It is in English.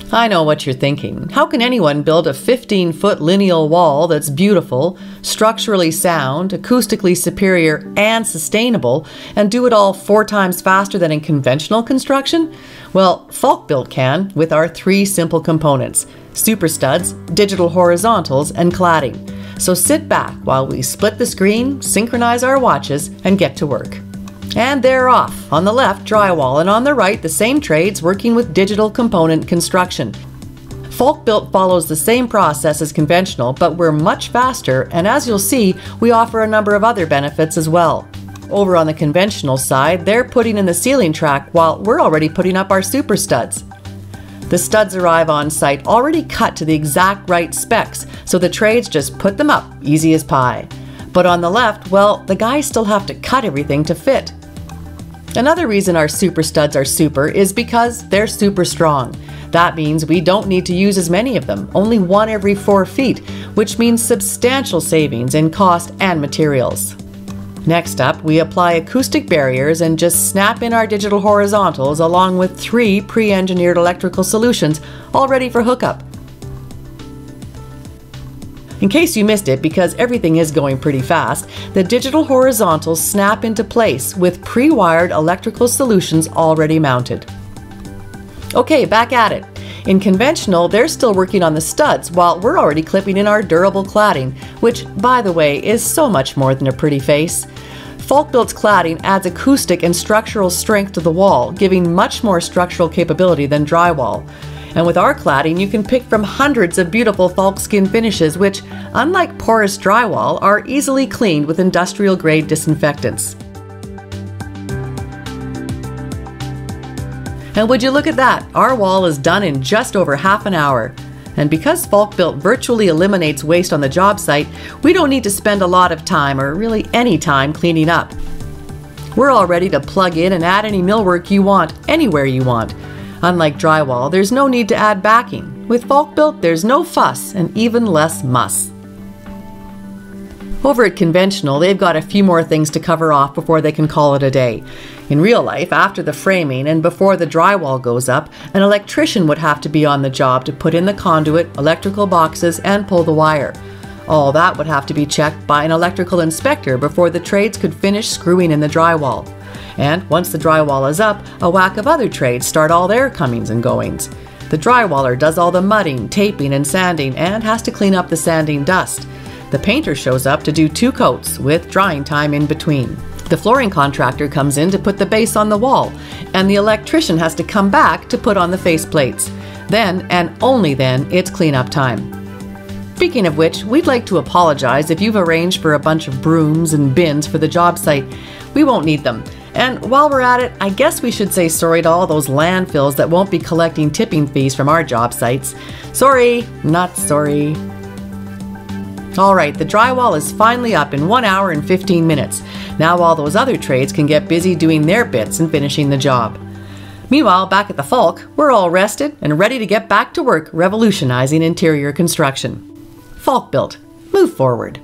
I know what you're thinking. How can anyone build a 15-foot lineal wall that's beautiful, structurally sound, acoustically superior, and sustainable, and do it all 4 times faster than in conventional construction? Well, Falkbuilt can, with our 3 simple components: super studs, digital horizontals, and cladding. So sit back while we split the screen, synchronize our watches, and get to work. And they're off. On the left, drywall, and on the right, the same trades working with digital component construction. Falkbuilt follows the same process as conventional, but we're much faster, and as you'll see, we offer a number of other benefits as well. Over on the conventional side, they're putting in the ceiling track while we're already putting up our super studs. The studs arrive on site already cut to the exact right specs, so the trades just put them up, easy as pie. But on the left, well, the guys still have to cut everything to fit. Another reason our super studs are super is because they're super strong. That means we don't need to use as many of them, only 1 every 4 feet, which means substantial savings in cost and materials. Next up, we apply acoustic barriers and just snap in our digital horizontals along with 3 pre-engineered electrical solutions all ready for hookup. In case you missed it, because everything is going pretty fast, the digital horizontals snap into place with pre-wired electrical solutions already mounted. Okay, back at it. In conventional, they're still working on the studs while we're already clipping in our durable cladding, which, by the way, is so much more than a pretty face. Falkbuilt's cladding adds acoustic and structural strength to the wall, giving much more structural capability than drywall. And with our cladding, you can pick from hundreds of beautiful Falkskin finishes which, unlike porous drywall, are easily cleaned with industrial-grade disinfectants. And would you look at that? Our wall is done in just over half an hour. And because Falkbuilt virtually eliminates waste on the job site, we don't need to spend a lot of time, or really any time, cleaning up. We're all ready to plug in and add any millwork you want, anywhere you want. Unlike drywall, there's no need to add backing. With Falkbuilt, there's no fuss and even less muss. Over at conventional, they've got a few more things to cover off before they can call it a day. In real life, after the framing and before the drywall goes up, an electrician would have to be on the job to put in the conduit, electrical boxes, and pull the wire. All that would have to be checked by an electrical inspector before the trades could finish screwing in the drywall. And once the drywall is up, a whack of other trades start all their comings and goings. The drywaller does all the mudding, taping, and sanding, and has to clean up the sanding dust. The painter shows up to do 2 coats, with drying time in between. The flooring contractor comes in to put the base on the wall, and the electrician has to come back to put on the face plates. Then, and only then, it's cleanup time. Speaking of which, we'd like to apologize if you've arranged for a bunch of brooms and bins for the job site. We won't need them. And while we're at it, I guess we should say sorry to all those landfills that won't be collecting tipping fees from our job sites. Sorry, not sorry. Alright, the drywall is finally up in 1 hour and 15 minutes. Now all those other trades can get busy doing their bits and finishing the job. Meanwhile, back at the Falk, we're all rested and ready to get back to work revolutionizing interior construction. Falkbuilt, move forward.